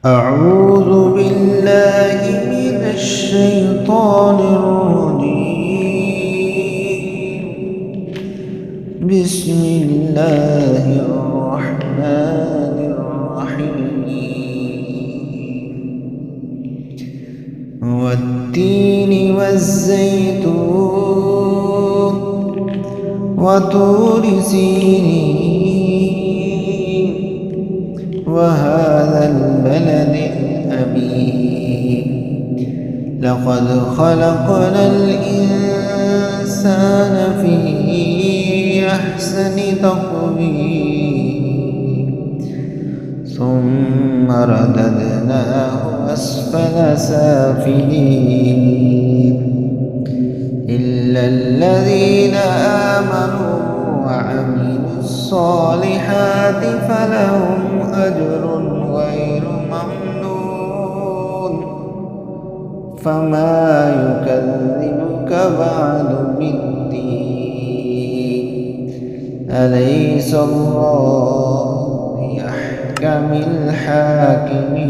أعوذ بالله من الشيطان الرجيم. بسم الله الرحمن الرحيم. والتين والزيتون وطور سينين وهذا البلد الأمين. لقد خلقنا الإنسان في أحسن تقويم ثم رددناه أسفل سافلين إلا الذين آمنوا وعملوا الصالحات فلهم أجر غير ممنون. فما يكذبك بعد بالدين؟ أليس الله بأحكم الحاكمين؟